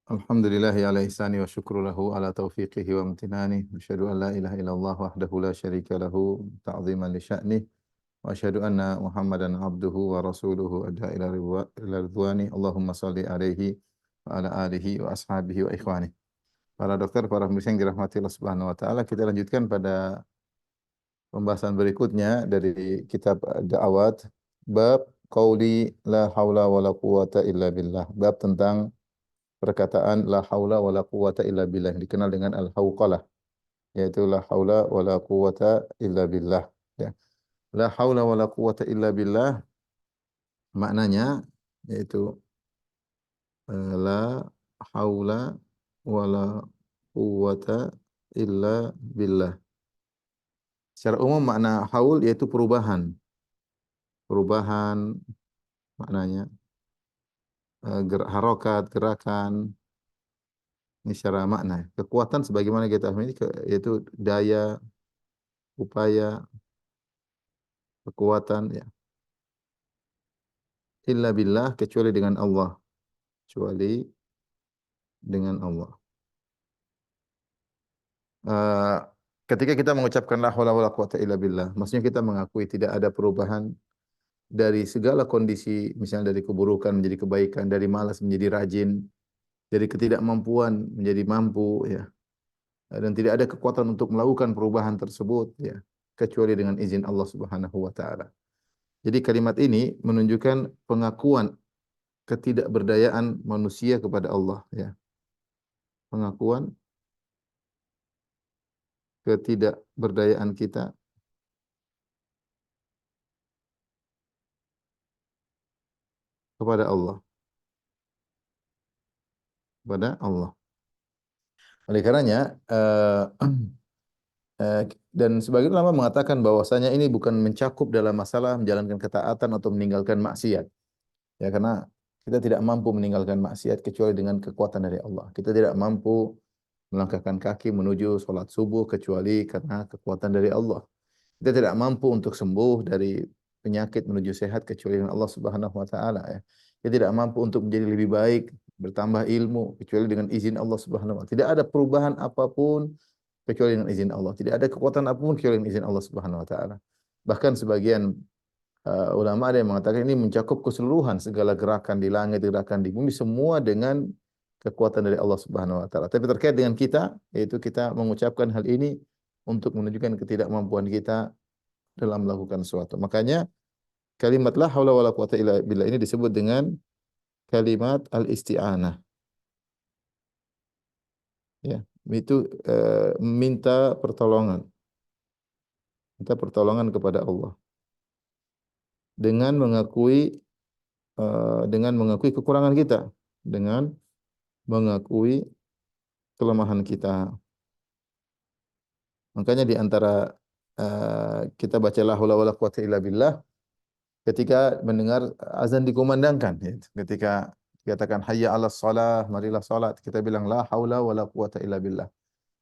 Alhamdulillahi ala ihsani wa syukru lahu ala taufiqihi wa amtinani. Asyhadu an la ilaha illallah wahdahu la syarika lahu ta'ziman li sya'nih. Wa asyhadu anna Muhammadan abduhu wa rasuluhu adda ila ridwani. Allahumma salli alaihi wa ala alihi wa ashabihi wa ikhwani. Para dokter, para pemirsa yang dirahmati Allah Subhanahu wa taala, kita lanjutkan pada pembahasan berikutnya dari kitab Da'awat, bab qauli la haula wala quwata illa billah. Bab tentang perkataan la haula wala quwata illa billah yang dikenal dengan al-hauqalah, yaitu la haula wala quwata illa billah, ya. La haula wala quwata illa billah maknanya yaitu la haula wala quwata illa billah. Secara umum makna haul yaitu perubahan. Perubahan maknanya harokat, gerakan. Ini secara makna. Kekuatan sebagaimana kita pahami yaitu daya, upaya, kekuatan, ya. Illa billah, kecuali dengan Allah. Kecuali dengan Allah. Uh, Ketika kita mengucapkan la haula wala quwata illa billah, maksudnya kita mengakui tidak ada perubahan dari segala kondisi, misalnya dari keburukan menjadi kebaikan, dari malas menjadi rajin, dari ketidakmampuan menjadi mampu, ya. Dan tidak ada kekuatan untuk melakukan perubahan tersebut, ya, kecuali dengan izin Allah Subhanahu wa taala. Jadi kalimat ini menunjukkan pengakuan ketidakberdayaan manusia kepada Allah, ya. Pengakuan ketidakberdayaan kita kepada Allah, kepada Allah. Oleh karenanya dan sebagian ulama mengatakan bahwasanya ini bukan mencakup dalam masalah menjalankan ketaatan atau meninggalkan maksiat. Ya, karena kita tidak mampu meninggalkan maksiat kecuali dengan kekuatan dari Allah. Kita tidak mampu melangkahkan kaki menuju salat subuh kecuali karena kekuatan dari Allah. Kita tidak mampu untuk sembuh dari penyakit menuju sehat kecuali dengan Allah Subhanahu wa taala, ya. Kita tidak mampu untuk menjadi lebih baik, bertambah ilmu kecuali dengan izin Allah Subhanahu wa taala. Tidak ada perubahan apapun kecuali dengan izin Allah. Tidak ada kekuatan apapun kecuali dengan izin Allah Subhanahu wa taala. Bahkan sebagian ulama ada yang mengatakan ini mencakup keseluruhan segala gerakan di langit, gerakan di bumi, semua dengan kekuatan dari Allah Subhanahu wa taala. Tapi terkait dengan kita, yaitu kita mengucapkan hal ini untuk menunjukkan ketidakmampuan kita dalam melakukan sesuatu. Makanya kalimat la haula wala quwata illa billah ini disebut dengan kalimat al-isti'anah. Ya, itu minta pertolongan. Minta pertolongan kepada Allah dengan mengakui kekurangan kita, dengan mengakui kelemahan kita. Makanya di antara kita baca la haula wala quwata illa billah ketika mendengar azan dikumandangkan, ya. Ketika dikatakan hayya 'alas shalah, marilah salat, kita bilang la haula wala quwata illa billah.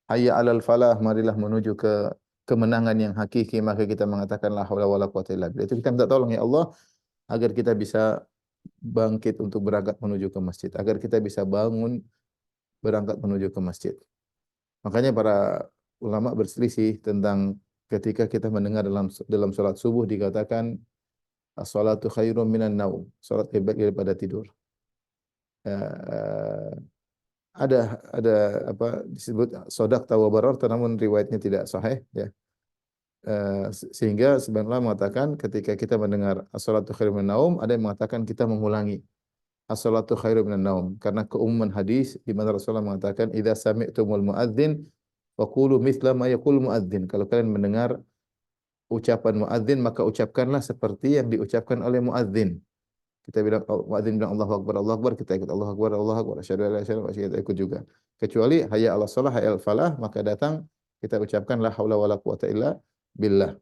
Hayya 'alal falah, marilah menuju ke kemenangan yang hakiki, maka kita mengatakan la haula wala quwata illa billah. Itu kita minta tolong ya Allah agar kita bisa bangkit untuk berangkat menuju ke masjid, agar kita bisa bangun berangkat menuju ke masjid. Makanya para ulama berselisih tentang ketika kita mendengar dalam salat subuh dikatakan as-salatu khairum minan naum, salat lebih baik daripada tidur. Uh, ada apa disebut shadaqta wa bararta, namun riwayatnya tidak sahih, ya. Sehingga sebagian ulama mengatakan ketika kita mendengar as-salatu khairum minan naum, ada yang mengatakan kita mengulangi as-salatu khairum minan naum, karena keumuman hadis di mana Rasulullah mengatakan idza sami'tumul muadzin faqulu mithla ma yaqulu muadzin. Kalau kalian mendengar ucapan muadzin maka ucapkanlah seperti yang diucapkan oleh muadzin. Kita bilang muadzin bilang Allahu Akbar, kita ikut Allahu Akbar, asyhadu an la ilaha illallah, kita ikut juga. Kecuali hayya 'alas shalah, hayya 'alal falah, maka datang kita ucapkan la haula wala quwata illa billah.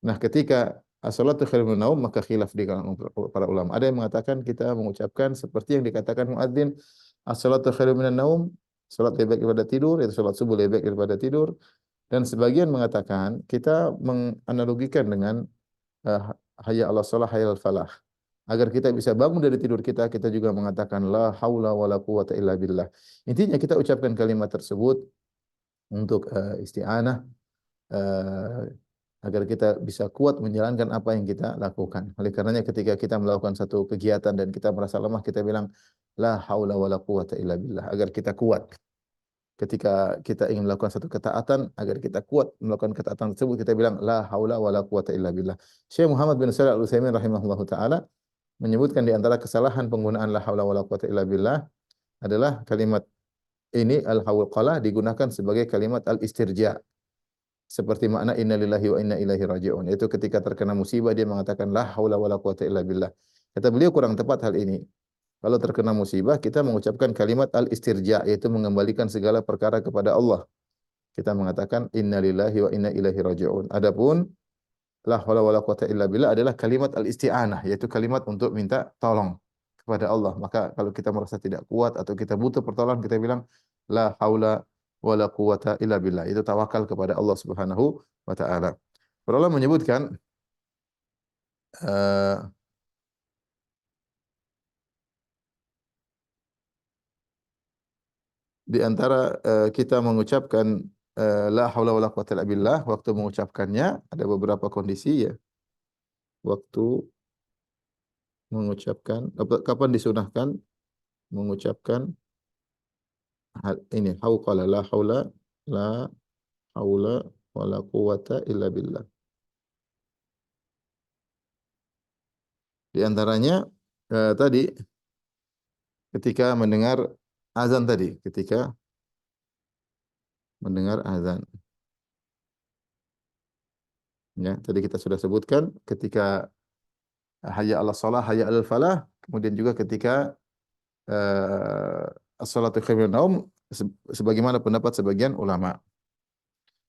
Nah, ketika as-salatu khairun minan naum maka khilaf di kalangan para ulama. Ada yang mengatakan kita mengucapkan seperti yang dikatakan muadzin, as-salatu khairun minan naum, salat lebih baik daripada tidur, yaitu salat subuh lebih baik daripada tidur. Dan sebagian mengatakan kita menganalogikan dengan hayya 'alas shalah, hayya 'alal falah. Agar kita bisa bangun dari tidur kita, kita juga mengatakan la haula wala quwata illa billah. Intinya kita ucapkan kalimat tersebut untuk isti'anah, eh, agar kita bisa kuat menjalankan apa yang kita lakukan. Oleh karenanya ketika kita melakukan satu kegiatan dan kita merasa lemah, kita bilang la haula wala quwata illa billah, agar kita kuat. Ketika kita ingin melakukan satu ketaatan, agar kita kuat melakukan ketaatan tersebut, kita bilang la haula wala quwata illa billah. Syekh Muhammad bin Shalih Al-Utsaimin rahimahullahu taala menyebutkan di antara kesalahan penggunaan la haula wala quwata illa billah adalah kalimat ini al-hawqalah digunakan sebagai kalimat al-istirja. Seperti makna inna lillahi wa inna ilaihi raji'un. Yaitu ketika terkena musibah dia mengatakan la haula wala quwata illa billah. Kata beliau kurang tepat hal ini. Kalau terkena musibah kita mengucapkan kalimat al-istirja yaitu mengembalikan segala perkara kepada Allah. Kita mengatakan inna lillahi wa inna ilaihi raji'un. Adapun la haula wala quwata illa billah adalah kalimat al-isti'anah yaitu kalimat untuk minta tolong kepada Allah. Maka kalau kita merasa tidak kuat atau kita butuh pertolongan kita bilang la haula wala quwata illa billah. Itu tawakal kepada Allah Subhanahu wa taala. Para ulama menyebutkan uh, di antara kita mengucapkan la haula wala quwata illa billah waktu mengucapkannya ada beberapa kondisi ya. Waktu mengucapkan kapan disunahkan mengucapkan hal ini hauqala la haula wala quwata illa billah. Di antaranya tadi ketika mendengar azan tadi, ketika mendengar azan. Ya, tadi kita sudah sebutkan ketika hayya 'alas shalah, hayya 'alal falah, kemudian juga ketika as-salatu khairun naum sebagaimana pendapat sebagian ulama.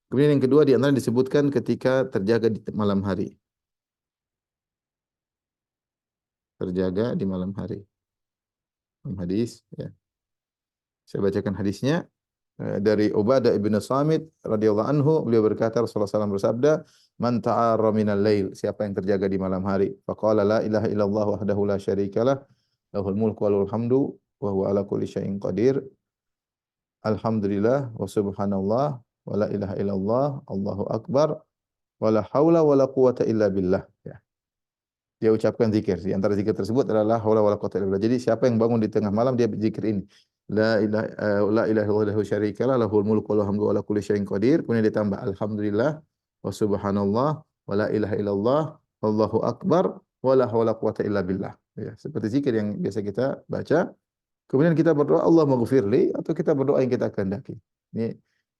Kemudian yang kedua di antara disebutkan ketika terjaga di malam hari. Terjaga di malam hari. Dalam hadis ya. Saya bacakan hadisnya dari Ubadah ibnu Samit radhiyallahu anhu, beliau berkata Rasulullah SAW bersabda, "Man ta'arra minal lail," siapa yang terjaga di malam hari, faqala la ilaha illallah wahdahu la syarikalah, lahul mulku wa lahul hamdu wa huwa ala kulli syai'in qadir. Alhamdulillah wa subhanallah wa la ilaha illallah, Allahu akbar, wa la haula wa la quwata illa billah. Ya. Dia ucapkan zikir. Di antara zikir tersebut adalah haula wala quwata illa billah. Jadi siapa yang bangun di tengah malam dia berzikir ini. La ilaha illallah syarikalah lahul mulku wa hamdu ala kulli syai'in qadir. Kemudian ditambah alhamdulillah wa subhanallah wa la ilaha illallah wallahu akbar wa la haula quwata illa billah. Ya, seperti zikir yang biasa kita baca. Kemudian kita berdoa Allah maghfirli atau kita berdoa yang kita kehendaki. Ini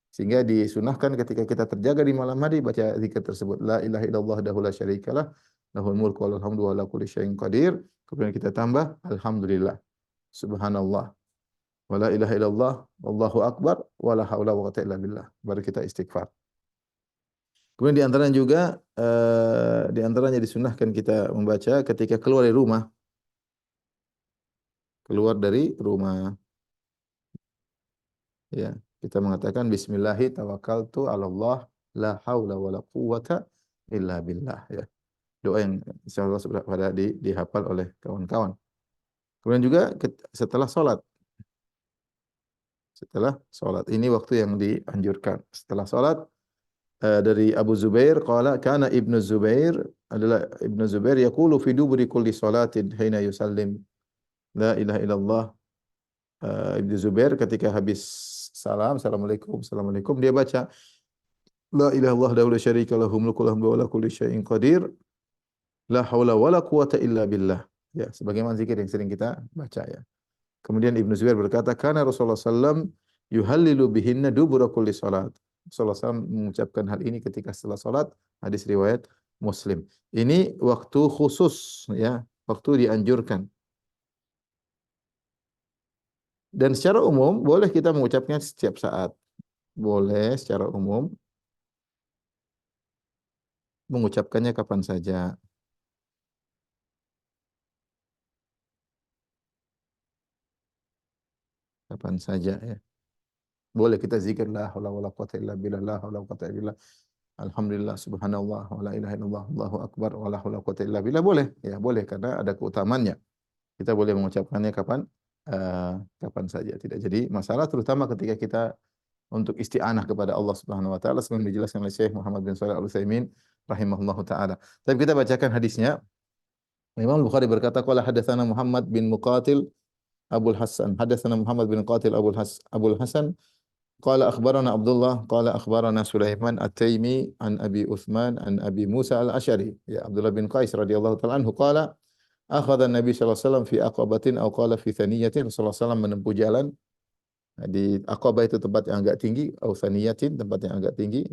sehingga disunahkan ketika kita terjaga di malam hari baca zikir tersebut. La ilaha illallah wahdahu la syarikalah, lahul mulku wa lahul hamdu wa ala kulli syai'in qadir. Kemudian kita tambah alhamdulillah, subhanallah, wa la ilaha illallah, wallahu akbar, wa la haula wa quwwata illa billah. Baru kita istighfar. Kemudian di antaranya juga di antaranya disunahkan kita membaca ketika keluar dari rumah. Keluar dari rumah. Ya, kita mengatakan bismillahi tawakkaltu 'ala Allah la haula wala quwata illa billah ya. Doa yang insyaallah pada dihafal oleh kawan-kawan. Kemudian juga setelah salat. Setelah salat ini waktu yang dianjurkan. Setelah salat dari Abu Zubair qala kana Ibnu Zubair adalah Ibnu Zubair yaqulu fi duburi kulli salatin hina yusallim la ilaha illallah. Ibnu Zubair ketika habis salam, assalamualaikum, assalamualaikum, dia baca la ilaha illallah wahdahu la syarika lahu mulku wa ala kulli syai'in qadir, la haula wala quwata illa billah. Ya, sebagaimana zikir yang sering kita baca ya. Kemudian Ibnu Zubair berkata, "Kana Rasulullah sallam yuhallilu bihinna dubura kulli salat." Rasulullah SAW mengucapkan hal ini ketika setelah salat, hadis riwayat Muslim. Ini waktu khusus ya, waktu dianjurkan. Dan secara umum boleh kita mengucapnya setiap saat. Boleh secara umum mengucapkannya kapan saja. Kapan saja ya. Boleh kita zikir la haula wala quwata illa billah, la haula wala quwata illa billah. Alhamdulillah, subhanallah, wa la ilaha illallah, Allahu akbar, wa la haula wa quwwata illa billah, boleh. Ya, boleh karena ada keutamaannya. Kita boleh mengucapkannya kapan saja, tidak jadi masalah, terutama ketika kita untuk isti'anah kepada Allah Subhanahu wa taala sebagaimana dijelaskan oleh Syekh Muhammad bin Shalih Al-Utsaimin rahimahullahu taala. Tapi kita bacakan hadisnya. Imam Al-Bukhari berkata qala hadatsana Muhammad bin Muqatil Abul Hasan. Hadatsana Muhammad bin Qatil Abul Hasan qala akhbarana Abdullah qala akhbarana Sulaiman At-Taimi an Abi Utsman an Abi Musa Al-Asy'ari. Ya, Abdullah bin Qais radhiyallahu taala anhu qala akhadha Nabi sallallahu alaihi wasallam fi aqabatin aw qala fi thaniyatin. Rasulullah sallallahu menempuh jalan di Aqabah itu tempat yang agak tinggi, atau thaniyatin tempat yang agak tinggi.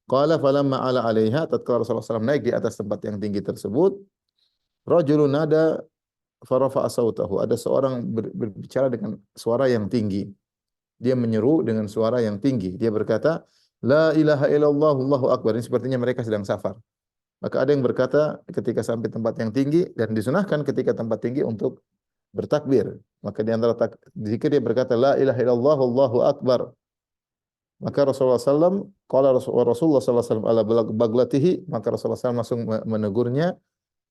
Qala falamma ala 'alaiha, tatkala Rasulullah sallallahu naik di atas tempat yang tinggi tersebut, rajulun nada farafa'a sautahu. Ada seorang berbicara dengan suara yang tinggi. Dia menyeru dengan suara yang tinggi. Dia berkata, La ilaha illallah, Allahu akbar. Ini sepertinya mereka sedang safar. Maka ada yang berkata ketika sampai tempat yang tinggi dan disunahkan ketika tempat tinggi untuk bertakbir. Maka di antara zikir dia berkata la ilaha illallah Allahu akbar. Maka Rasulullah SAW, qala Rasulullah SAW ala baglatihi, maka Rasulullah SAW langsung menegurnya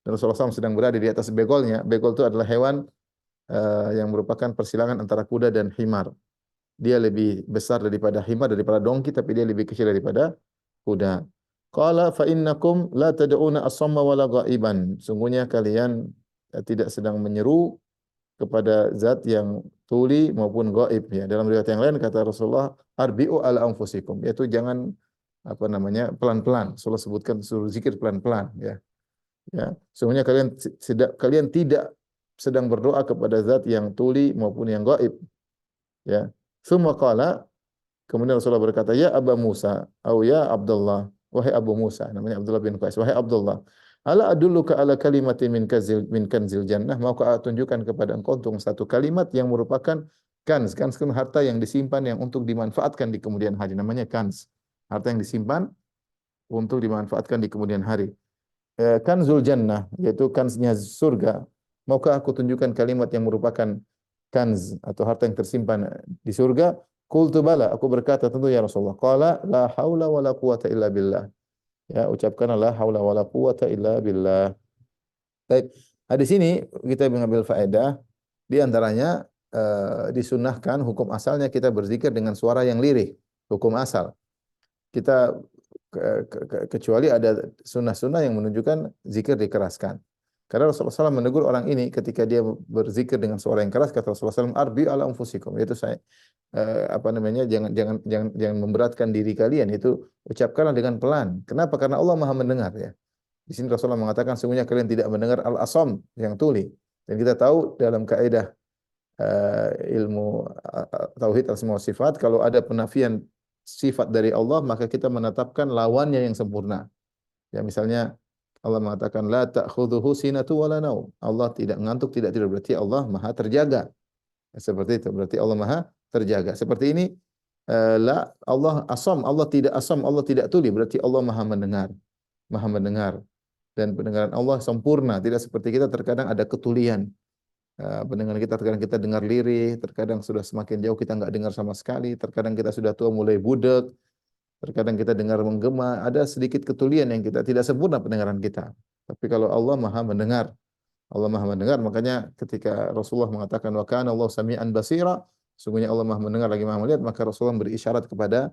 dan Rasulullah SAW sedang berada di atas begolnya. Begol itu adalah hewan yang merupakan persilangan antara kuda dan himar. Dia lebih besar daripada himar, daripada dongki, tapi dia lebih kecil daripada kuda. Qala fa innakum la tad'una as-samma wala ghaiban. Sungguhnya kalian tidak sedang menyeru kepada zat yang tuli maupun gaib, ya. Dalam riwayat yang lain kata Rasulullah, arbi'u ala anfusikum, yaitu jangan apa namanya, pelan-pelan. Rasulullah sebutkan suruh zikir pelan-pelan, ya. Ya, sungguhnya kalian tidak sedang berdoa kepada zat yang tuli maupun yang gaib, ya. Tsumma qala, kemudian Rasulullah berkata, ya Aba Musa, atau ya Abdullah, wahai Abu Musa, namanya Abdullah bin Qais, wahai Abdullah, ala adulluka ala kalimatin min kanzil jannah, maukah aku tunjukkan kepada engkau tentang satu kalimat yang merupakan kanz. Kanz kan harta yang disimpan yang untuk dimanfaatkan di kemudian hari, namanya kanz. Harta yang disimpan untuk dimanfaatkan di kemudian hari. Kanzul jannah, yaitu kanznya surga. Maukah aku tunjukkan kalimat yang merupakan kanz atau harta yang tersimpan di surga? Qultu bala, aku berkata tentu ya Rasulullah. Qala la haula wala quwata illa billah. Ya, ucapkanlah la haula wala quwata illa billah. Baik. Nah, di sini kita mengambil faedah di antaranya disunahkan hukum asalnya kita berzikir dengan suara yang lirih, hukum asal. Kita kecuali ada sunnah-sunnah yang menunjukkan zikir dikeraskan. Karena Rasulullah SAW menegur orang ini ketika dia berzikir dengan suara yang keras, kata Rasulullah SAW, arbi ala anfusikum, yaitu saya apa namanya, jangan memberatkan diri kalian, itu ucapkanlah dengan pelan. Kenapa? Karena Allah Maha mendengar, ya. Di sini Rasulullah mengatakan sungguhnya kalian tidak mendengar al-asam yang tuli. Dan kita tahu dalam kaidah ilmu tauhid asma wa sifat, kalau ada penafian sifat dari Allah, maka kita menetapkan lawannya yang sempurna. Ya, misalnya Allah mengatakan la ta'khudhuhu sinatu wala naum. Allah tidak ngantuk, tidak tidur, berarti Allah Maha terjaga. Seperti itu, berarti Allah Maha terjaga. Seperti ini la Allah asam, Allah tidak asam, Allah tidak tuli, berarti Allah Maha mendengar. Maha mendengar. Dan pendengaran Allah sempurna, tidak seperti kita terkadang ada ketulian. Pendengaran kita terkadang kita dengar lirih, terkadang sudah semakin jauh kita enggak dengar sama sekali, terkadang kita sudah tua mulai budek. Terkadang kita dengar menggema, ada sedikit ketulian yang kita tidak sempurna pendengaran kita. Tapi kalau Allah Maha mendengar, Allah Maha mendengar, makanya ketika Rasulullah mengatakan wa kana Allah sami'an basira, sungguhnya Allah Maha mendengar lagi Maha melihat, maka Rasulullah beri isyarat kepada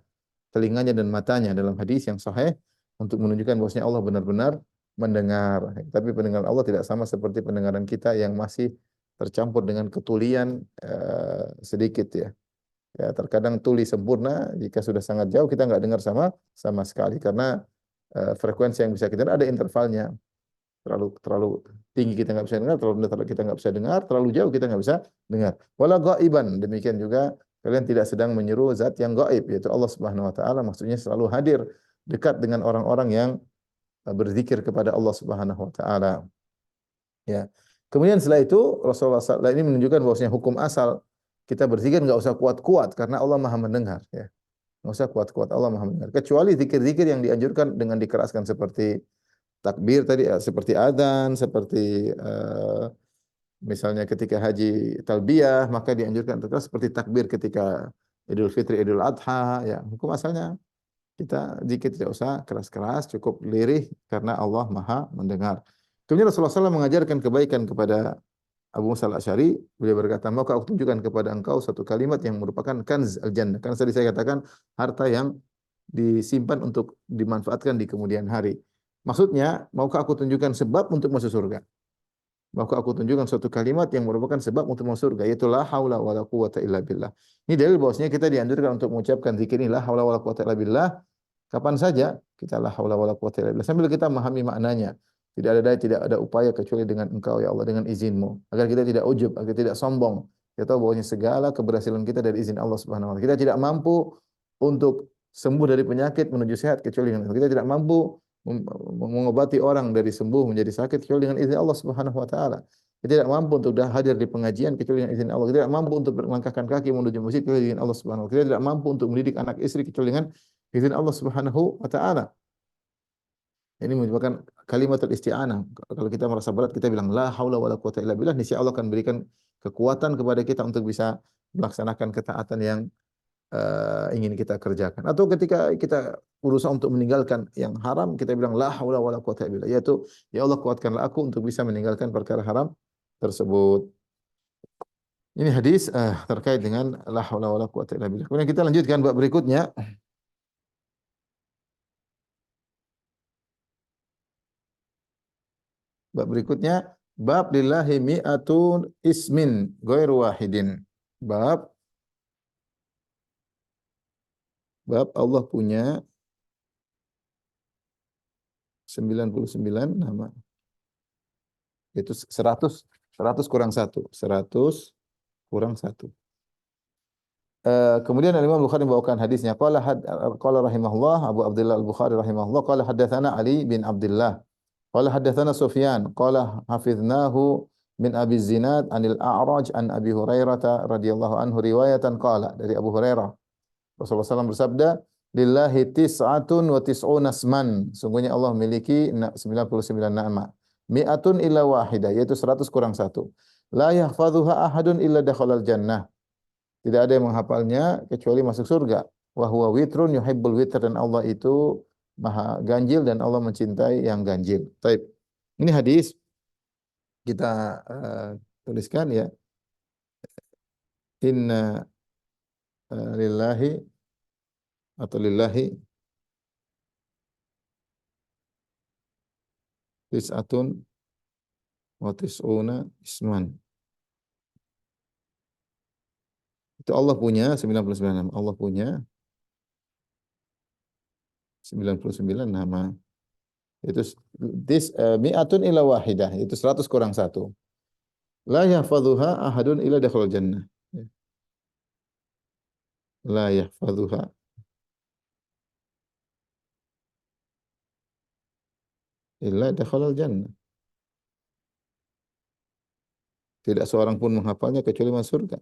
telinganya dan matanya dalam hadis yang sahih untuk menunjukkan bahwasanya Allah benar-benar mendengar. Tapi pendengaran Allah tidak sama seperti pendengaran kita yang masih tercampur dengan ketulian sedikit, ya. Ya, terkadang tuli sempurna, jika sudah sangat jauh kita nggak dengar sama sekali karena frekuensi yang bisa kita dengar ada intervalnya. Terlalu tinggi kita nggak bisa dengar, terlalu rendah kita nggak bisa dengar, terlalu jauh kita nggak bisa dengar. Wala ghaiban, demikian juga kalian tidak sedang menyeru zat yang gaib, yaitu Allah Subhanahu wa taala, maksudnya selalu hadir dekat dengan orang-orang yang berzikir kepada Allah Subhanahu wa taala. Ya. Kemudian setelah itu Rasulullah SAW ini menunjukkan bahwasanya hukum asal kita berzikir nggak usah kuat-kuat karena Allah Maha mendengar, ya. Nggak usah kuat-kuat, Allah Maha mendengar. Kecuali zikir-zikir yang dianjurkan dengan dikeraskan seperti takbir tadi, seperti adzan, seperti misalnya ketika haji talbiyah, maka dianjurkan keras seperti takbir ketika Idul Fitri, Idul Adha, ya. Hukum asalnya Kita zikir tidak usah keras-keras, cukup lirih karena Allah Maha mendengar. Kemudian Rasulullah SAW mengajarkan kebaikan kepada Abu Musa al-Asy'ari. Beliau berkata, "Maukah aku tunjukkan kepada engkau satu kalimat yang merupakan kanz al-jannah?" Karena tadi saya katakan harta yang disimpan untuk dimanfaatkan di kemudian hari. Maksudnya, maukah aku tunjukkan sebab untuk masuk surga? Maka aku tunjukkan suatu kalimat yang merupakan sebab untuk masuk surga, yaitu la haula wala quwata illa billah. Ini dalil bahwasanya kita dianjurkan untuk mengucapkan zikir ini la haula wala quwata illa billah kapan saja kita la haula wala quwata illa billah sambil kita memahami maknanya. Tidak ada upaya kecuali dengan Engkau ya Allah, dengan izinmu, agar kita tidak ujub, agar tidak sombong. Kita tahu bahwasanya segala keberhasilan kita dari izin Allah Subhanahu wa taala. Kita tidak mampu untuk sembuh dari penyakit menuju sehat kecuali dengan kita tidak mampu mengobati orang dari sembuh menjadi sakit kecuali dengan izin Allah Subhanahu wa taala. Kita tidak mampu untuk hadir di pengajian kecuali dengan izin Allah. Kita tidak mampu untuk melangkahkan kaki menuju masjid kecuali dengan Allah Subhanahu wa taala. Kita tidak mampu untuk mendidik anak istri kecuali dengan izin Allah Subhanahu wa taala. Ini merupakan kalimatul isti'anah. Kalau kita merasa berat kita bilang la haula wala quwata illa billah, niscaya Allah akan berikan kekuatan kepada kita untuk bisa melaksanakan ketaatan yang ingin kita kerjakan. Atau ketika kita berusaha untuk meninggalkan yang haram, kita bilang la haula wala quwata illa billah, yaitu ya Allah kuatkanlah aku untuk bisa meninggalkan perkara haram tersebut. Ini hadis terkait dengan la haula wala quwata illa billah. Kemudian kita lanjutkan bab berikutnya. Bab berikutnya bab lillahi mi'atun ismin ghairu wahidin. Bab bab Allah punya 99 nama. Itu 100 kurang satu, 100 kurang satu. Kemudian Imam Bukhari membawakan hadisnya. Qala rahimahullah Abu Abdullah Al-Bukhari rahimahullah qala haddatsana Ali bin Abdullah. Qala haddatsana Sufyan qala hafiznahu min Abi Zinad anil A'raj an Abi Hurairah radhiyallahu anhu riwayatan qala dari Abu Hurairah. Rasulullah SAW bersabda, "Lillahi tis'atun wa tis'una asman." Sungguhnya Allah memiliki 99 nama. Mi'atun illa wahidah, yaitu 100 kurang satu. La yahfadhuha ahadun illa dakhalal jannah. Tidak ada yang menghafalnya kecuali masuk surga. Wa huwa witrun yuhibbul witr, dan Allah itu maha ganjil dan Allah mencintai yang ganjil. Taib. Ini hadis kita tuliskan ya. Inna lillahi atau lillahi tis'atun wa tis'una isman. Itu Allah punya 99 nama. Allah punya 99 nama. Itu mi'atun ila wahidah, itu 100 kurang satu. La yahfadhuha ahadun illa dakhala jannah. La yahfadhuha illa dakhala jannah. Tidak seorang pun menghafalnya kecuali masuk surga.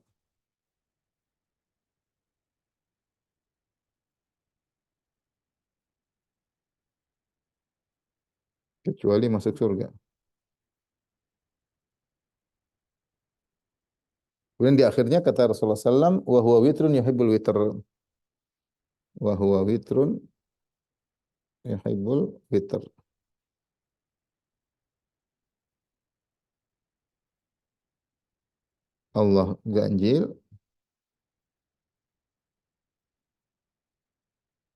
Kecuali masuk surga. Kemudian di akhirnya kata Rasulullah SAW, wa huwa witrun yuhibbul witr. Wa huwa witrun yuhibbul witr. Allah ganjil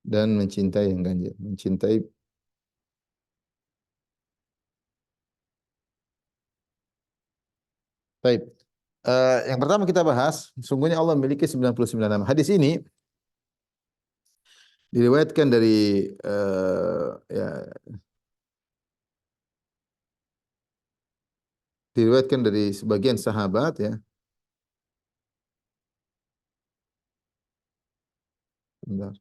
dan mencintai yang ganjil. Mencintai. Baik. Yang pertama kita bahas, sungguhnya Allah memiliki 99 nama. Hadis ini diriwayatkan dari ya diriwayatkan dari sebagian sahabat ya. Bentar,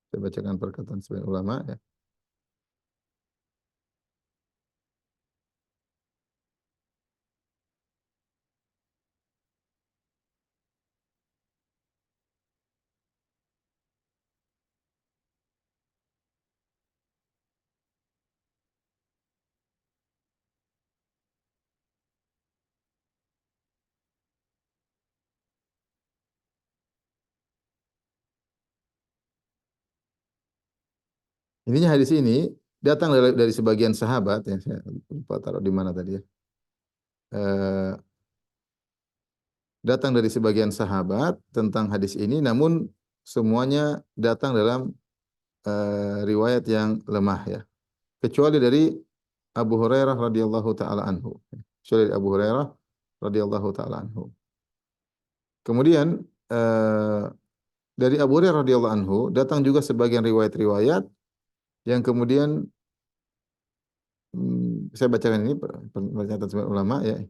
saya bacakan perkataan sebagian ulama ya. Intinya hadis ini datang dari sebagian sahabat ya, saya lupa taruh di mana tadi ya. Eh, Datang dari sebagian sahabat tentang hadis ini, namun semuanya datang dalam riwayat yang lemah ya. Kecuali dari Abu Hurairah radhiyallahu taala anhu. Kecuali dari Abu Hurairah radhiyallahu taala anhu. Kemudian dari Abu Hurairah radhiyallahu anhu datang juga sebagian riwayat-riwayat yang kemudian saya bacakan ini pernyataan sebagian ulama ya.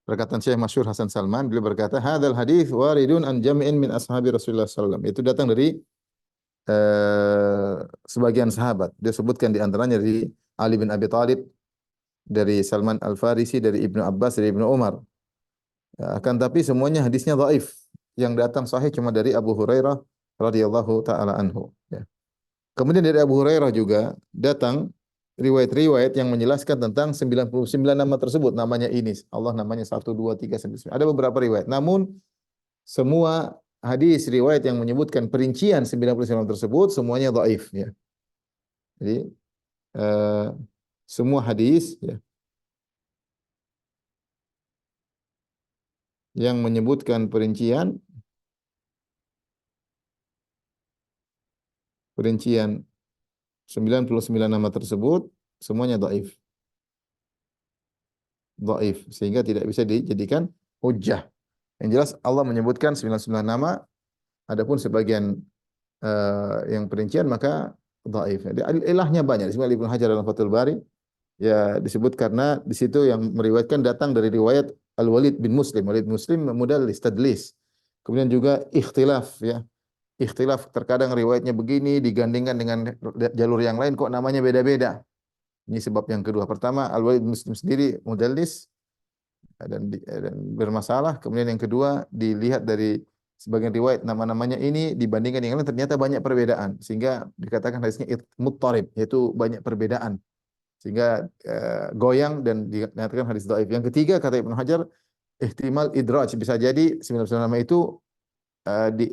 Perkataan Syekh Masyhur Hasan Salman, beliau berkata, "Hadzal hadis waridun an jam'in min ashabi Rasulullah sallallahu alaihi wasallam." Itu datang dari sebagian sahabat. Dia sebutkan di antaranya dari Ali bin Abi Thalib, dari Salman Al-Farisi, dari Ibnu Abbas, dari Ibnu Umar. Ya, akan tapi semuanya hadisnya dhaif. Yang datang sahih cuma dari Abu Hurairah radhiyallahu taala anhu. Ya. Kemudian dari Abu Hurairah juga datang riwayat-riwayat yang menjelaskan tentang 99 nama tersebut. Namanya ini, Allah namanya 1, 2, 3, sampai 9. Ada beberapa riwayat. Namun semua hadis riwayat yang menyebutkan perincian 99 tersebut semuanya dhaif ya. Jadi eh, semua hadis ya, yang menyebutkan perincian 99 nama tersebut semuanya dhaif. Dhaif sehingga tidak bisa dijadikan hujjah. Yang jelas Allah menyebutkan 99 nama, adapun sebagian yang perincian maka dhaif. Ilahnya banyak. Disebut Ibnu Hajar dalam Fathul Bari ya, disebut karena di situ yang meriwayatkan datang dari riwayat Al-Walid bin Muslim. Walid bin Muslim mudallis, tadlis. Kemudian juga ikhtilaf ya. Ikhtilaf terkadang riwayatnya begini digandingkan dengan jalur yang lain kok namanya beda-beda. Ini sebab yang kedua. Pertama, Al-Walid bin Muslim sendiri mudallis dan bermasalah. Kemudian yang kedua, dilihat dari sebagian riwayat nama-namanya ini dibandingkan yang lain ternyata banyak perbedaan sehingga dikatakan hadisnya muttarib, yaitu banyak perbedaan sehingga goyang dan dikatakan hadis dhaif. Yang ketiga kata Ibnu Hajar, ihtimal idraj, bisa jadi 99 nama itu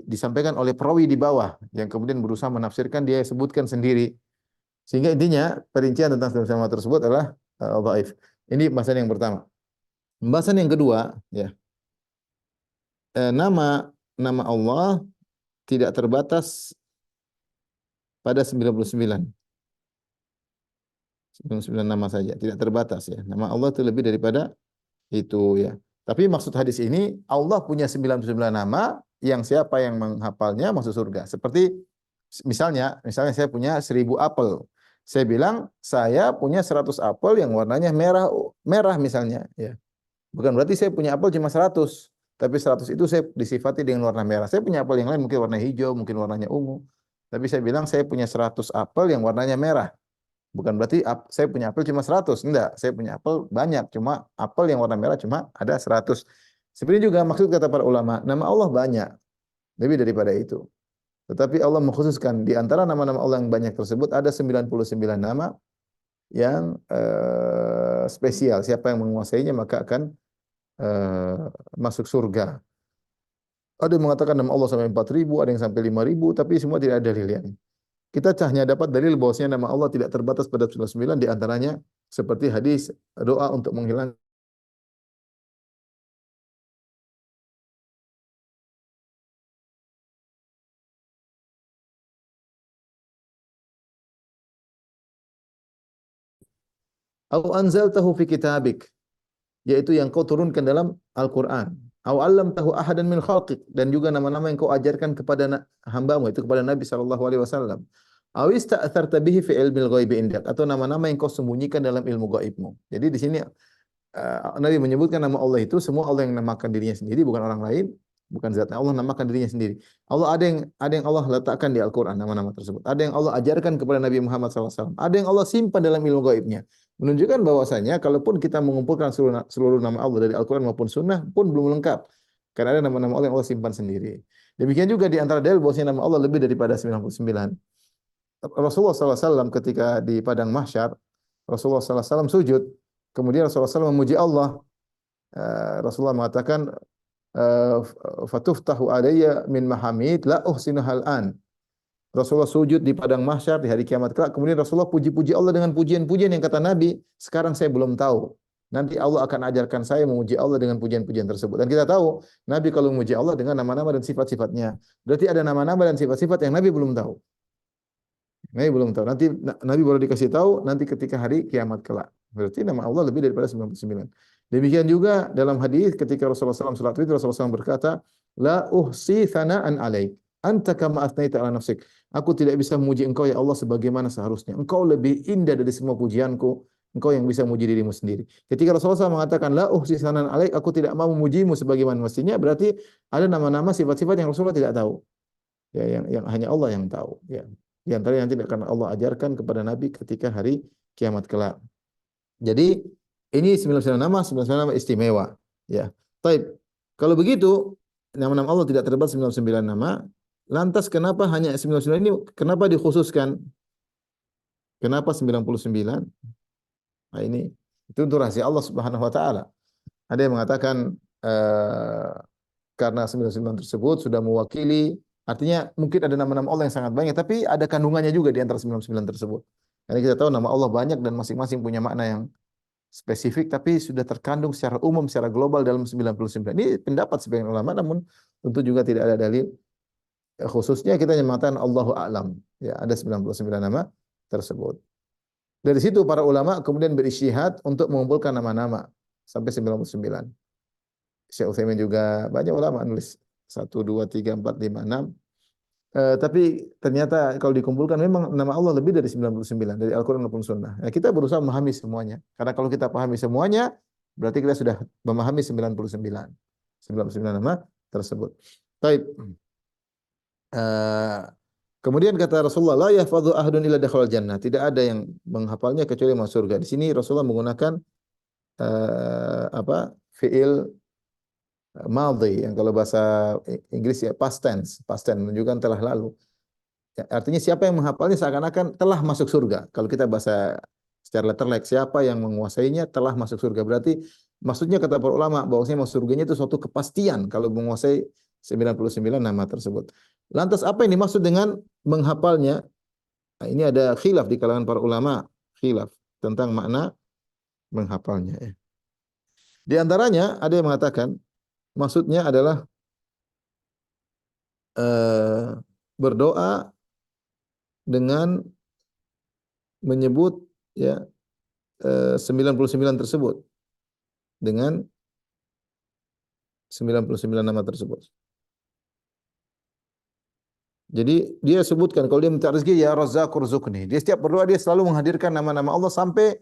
disampaikan oleh perawi di bawah yang kemudian berusaha menafsirkan, dia sebutkan sendiri. Sehingga intinya perincian tentang 99 nama tersebut adalah dhaif. Ini bahasan yang pertama. Pembahasan yang kedua, ya, nama nama Allah tidak terbatas pada 99. 99 nama saja, tidak terbatas ya. Nama Allah itu lebih daripada itu ya. Tapi maksud hadis ini Allah punya 99 nama yang siapa yang menghafalnya masuk surga. Seperti misalnya saya punya 1000 apel. Saya bilang saya punya 100 apel yang warnanya merah merah misalnya ya. Bukan berarti saya punya apel cuma 100, tapi 100 itu saya disifati dengan warna merah. Saya punya apel yang lain mungkin warna hijau, mungkin warnanya ungu. Tapi saya bilang saya punya 100 apel yang warnanya merah. Bukan berarti saya punya apel cuma 100. Enggak, saya punya apel banyak. Cuma apel yang warna merah cuma ada 100. Sebenarnya juga maksud kata para ulama, nama Allah banyak. Lebih daripada itu. Tetapi Allah mengkhususkan di antara nama-nama Allah yang banyak tersebut ada 99 nama yang spesial. Siapa yang menguasainya maka akan masuk surga. Ada yang mengatakan nama Allah sampai 4.000, ada yang sampai 5.000, tapi semua tidak ada dalilnya. Kita hanya dapat dalil bahwasanya nama Allah tidak terbatas pada 99, di antaranya seperti hadis doa untuk menghilangkan au anzaltahu fi kitabik, yaitu yang kau turunkan dalam Al-Qur'an. Au 'allamtahu ahadan min khalqik, dan juga nama-nama yang kau ajarkan kepada hambamu itu kepada Nabi sallallahu alaihi wasallam. Au ista'tharta bihi fi ilmil ghaibi indak, atau nama-nama yang kau sembunyikan dalam ilmu gaibmu. Jadi di sini Nabi menyebutkan nama Allah itu semua Allah yang namakan dirinya sendiri, bukan orang lain, bukan zatnya. Allah namakan dirinya sendiri. Allah ada yang Allah letakkan di Al-Qur'an nama-nama tersebut. Ada yang Allah ajarkan kepada Nabi Muhammad SAW. Ada yang Allah simpan dalam ilmu gaibnya. Menunjukkan bahwasanya kalaupun kita mengumpulkan seluruh nama Allah dari Al-Qur'an maupun sunnah pun belum lengkap. Karena ada nama-nama Allah yang Allah simpan sendiri. Demikian juga di antara dalil bahwasanya nama Allah lebih daripada 99. Rasulullah SAW ketika di padang mahsyar, Rasulullah SAW sujud, kemudian Rasulullah SAW memuji Allah. Rasulullah mengatakan, fatuftahu alayya min mahamid la uhsinuhal an. Rasulullah sujud di padang mahsyar di hari kiamat kelak. Kemudian Rasulullah puji-puji Allah dengan pujian-pujian yang kata Nabi, sekarang saya belum tahu. Nanti Allah akan ajarkan saya memuji Allah dengan pujian-pujian tersebut. Dan kita tahu, Nabi kalau memuji Allah dengan nama-nama dan sifat-sifatnya. Berarti ada nama-nama dan sifat-sifat yang Nabi belum tahu. Nabi belum tahu. Nanti Nabi baru dikasih tahu nanti ketika hari kiamat kelak. Berarti nama Allah lebih daripada 99. Demikian juga dalam hadis ketika Rasulullah SAW salat witir, Rasulullah SAW berkata, la uhsi thana'an alaik. Anta kama atnaita ala nafsik. Aku tidak bisa memuji engkau ya Allah sebagaimana seharusnya. Engkau lebih indah dari semua pujianku. Engkau yang bisa memuji dirimu sendiri. Ketika Rasulullah SAW mengatakan la uhsi thana'an alaik, aku tidak mau memujimu sebagaimana mestinya, berarti ada nama-nama sifat-sifat yang Rasulullah tidak tahu. Ya, yang hanya Allah yang tahu. Ya. Di antara yang tidak akan Allah ajarkan kepada Nabi ketika hari kiamat kelak. Jadi ini 99 nama, 99 nama istimewa. Ya. Taib. Kalau begitu, nama-nama Allah tidak terdapat 99 nama. Lantas kenapa hanya 99 ini? Kenapa dikhususkan? Kenapa 99? Nah ini itu untuk rahasia Allah Subhanahu wa taala. Ada yang mengatakan karena 99 tersebut sudah mewakili, artinya mungkin ada nama-nama Allah yang sangat banyak, tapi ada kandungannya juga di antara 99 tersebut. Karena kita tahu nama Allah banyak dan masing-masing punya makna yang spesifik, tapi sudah terkandung secara umum, secara global dalam 99. Ini pendapat sebagian ulama, namun tentu juga tidak ada dalil. Khususnya kita mengatakan Allahu a'lam. Ya, ada 99 nama tersebut. Dari situ para ulama kemudian berijtihad untuk mengumpulkan nama-nama sampai 99. Syekh Utsaimin juga banyak ulama nulis 1, 2, 3, 4, 5, 6. Tapi ternyata kalau dikumpulkan memang nama Allah lebih dari 99 dari Al-Quran maupun Sunnah. Nah, kita berusaha memahami semuanya. Karena kalau kita pahami semuanya, berarti kita sudah memahami 99 nama tersebut. Baik. Kemudian kata Rasulullah, la yahfadhu ahadun illa dakhalal jannah. Tidak ada yang menghafalnya kecuali masuk surga. Di sini Rasulullah menggunakan fiil madhi yang kalau bahasa Inggris ya past tense menunjukkan telah lalu. Ya, artinya siapa yang menghafalnya seakan-akan telah masuk surga. Kalau kita bahasa secara letterlek, siapa yang menguasainya telah masuk surga. Berarti maksudnya kata para ulama bahwasanya masuk surganya itu suatu kepastian kalau menguasai 99 nama tersebut. Lantas apa yang dimaksud dengan menghafalnya? Nah, ini ada khilaf di kalangan para ulama, khilaf tentang makna menghafalnya. Di antaranya ada yang mengatakan maksudnya adalah berdoa dengan menyebut ya 99 tersebut dengan 99 nama tersebut. Jadi dia sebutkan kalau dia minta rezeki ya Razzaq urzuqni. Dia setiap berdoa dia selalu menghadirkan nama-nama Allah sampai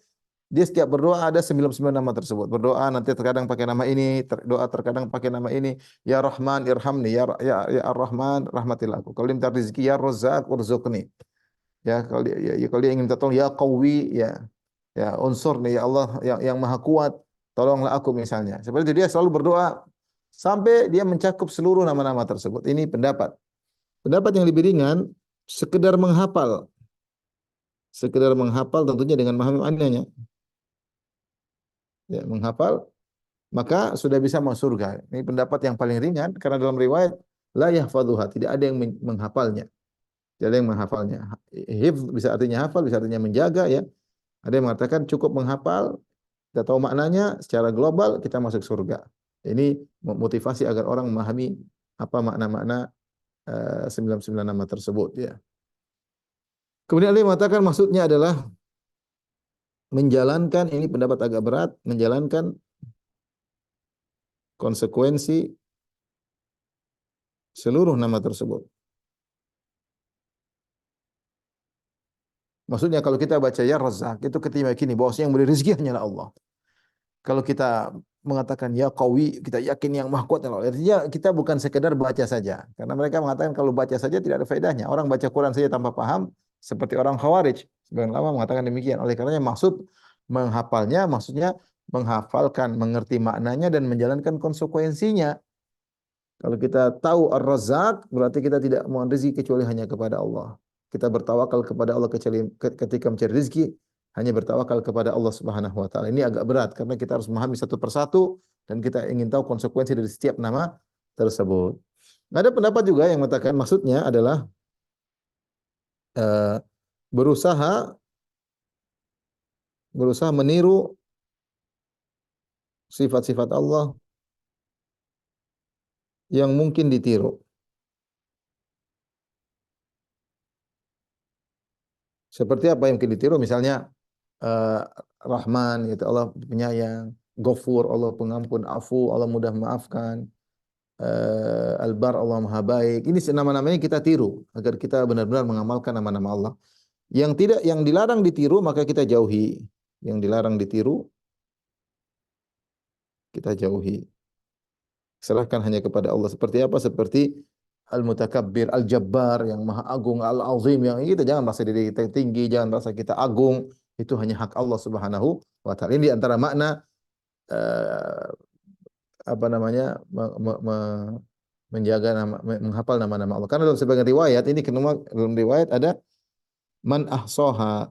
dia setiap berdoa ada 99 nama tersebut. Berdoa nanti terkadang pakai nama ini, doa terkadang pakai nama ini, ya Rahman irhamni, ya Ar-Rahman rahmatilah aku. Kalau dia minta rezeki ya Razzaq urzuqni. Ya kalau dia ingin minta tolong ya Qawi ya unsurni ya Allah yang maha kuat, tolonglah aku misalnya. Seperti itu dia selalu berdoa sampai dia mencakup seluruh nama-nama tersebut. Ini pendapat. Pendapat yang lebih ringan sekedar menghafal. Sekedar menghafal tentunya dengan memahami maknanya. Ya, menghafal maka sudah bisa masuk surga. Ini pendapat yang paling ringan karena dalam riwayat la yahfadhuha, tidak ada yang menghafalnya. Tidak ada yang menghafalnya. Hifz bisa artinya hafal, bisa artinya menjaga ya. Ada yang mengatakan cukup menghafal, kita tahu maknanya secara global kita masuk surga. Ini motivasi agar orang memahami apa makna-makna 99 nama tersebut ya. Kemudian Ali mengatakan maksudnya adalah menjalankan, ini pendapat agak berat, menjalankan konsekuensi seluruh nama tersebut. Maksudnya kalau kita baca ya Razzaq itu kita yakini bahwasanya yang memberi rezeki hanyalah Allah. Kalau kita mengatakan ya Qawi, kita yakin yang Maha Kuat adalah Allah. Artinya kita bukan sekedar baca saja. Karena mereka mengatakan kalau baca saja tidak ada faedahnya. Orang baca Quran saja tanpa paham seperti orang Khawarij. Sebagian ulama mengatakan demikian. Oleh karenanya maksud menghafalnya maksudnya menghafalkan, mengerti maknanya dan menjalankan konsekuensinya. Kalau kita tahu Ar-Razzaq, berarti kita tidak mohon rezeki kecuali hanya kepada Allah. Kita bertawakal kepada Allah kecuali ketika mencari rezeki hanya bertawakal kepada Allah Subhanahu wa taala. Ini agak berat karena kita harus memahami satu persatu dan kita ingin tahu konsekuensi dari setiap nama tersebut. Ada pendapat juga yang mengatakan maksudnya adalah eh, berusaha berusaha meniru sifat-sifat Allah yang mungkin ditiru. Seperti apa yang mungkin ditiru? Misalnya eh, Rahman, yaitu Allah penyayang, Ghafur, Allah pengampun, Afu, Allah mudah memaafkan, Al-Bar, Allah Maha Baik. Ini nama-nama ini kita tiru agar kita benar-benar mengamalkan nama-nama Allah. Yang tidak, yang dilarang ditiru maka kita jauhi. Yang dilarang ditiru kita jauhi. Serahkan hanya kepada Allah. Seperti apa? Seperti Al-Mutakabbir, Al-Jabbar yang Maha Agung, Al-Azim yang kita jangan merasa diri kita tinggi, jangan merasa kita agung. Itu hanya hak Allah Subhanahu wa taala. Ini di antara makna eh, apa namanya? Menjaga nama, menghafal nama-nama Allah. Karena dalam sebagian riwayat ini dalam riwayat ada man ahsoha.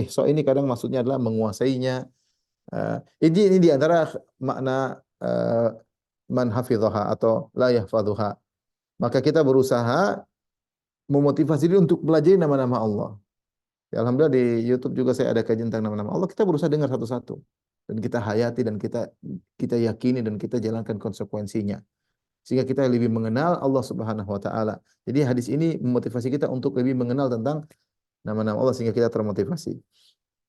Ihsa ini kadang maksudnya adalah menguasainya. Ini di antara makna man hafidhaha atau la yahfadhuha. Maka kita berusaha memotivasi diri untuk belajar nama-nama Allah. Ya, alhamdulillah di YouTube juga saya ada kajian tentang nama-nama Allah. Kita berusaha dengar satu-satu dan kita hayati dan kita yakini dan kita jalankan konsekuensinya. Sehingga kita lebih mengenal Allah Subhanahu wa taala. Jadi hadis ini memotivasi kita untuk lebih mengenal tentang nama-nama Allah sehingga kita termotivasi.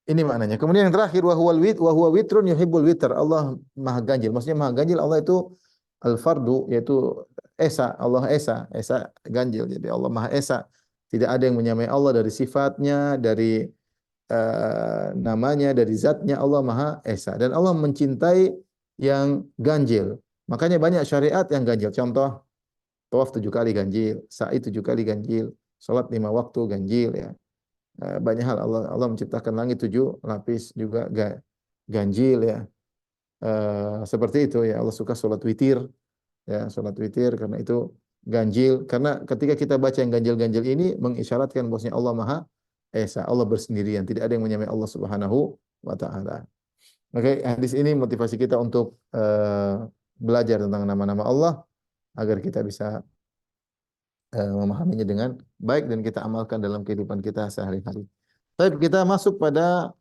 Ini maknanya. Kemudian yang terakhir wa huwa witrun yuhibbul witr. Allah Maha Ganjil. Maksudnya Maha Ganjil Allah itu al-fardu yaitu esa, Allah esa, esa ganjil. Jadi Allah Maha Esa. Tidak ada yang menyamai Allah dari sifatnya, dari namanya, dari zatnya. Allah Maha Esa dan Allah mencintai yang ganjil. Makanya banyak syariat yang ganjil. Contoh, tawaf 7 kali ganjil, sa'i 7 kali ganjil, salat 5 waktu ganjil ya. Banyak hal Allah menciptakan langit 7 lapis juga ganjil ya. Seperti itu ya, Allah suka salat witir ya, salat witir karena itu ganjil. Karena ketika kita baca yang ganjil-ganjil ini mengisyaratkan bahwasanya Allah Maha Esa, Allah bersendirian, tidak ada yang menyamai Allah Subhanahu wa taala. Oke, hadis ini motivasi kita untuk belajar tentang nama-nama Allah agar kita bisa memahaminya dengan baik dan kita amalkan dalam kehidupan kita sehari-hari. Baik, kita masuk pada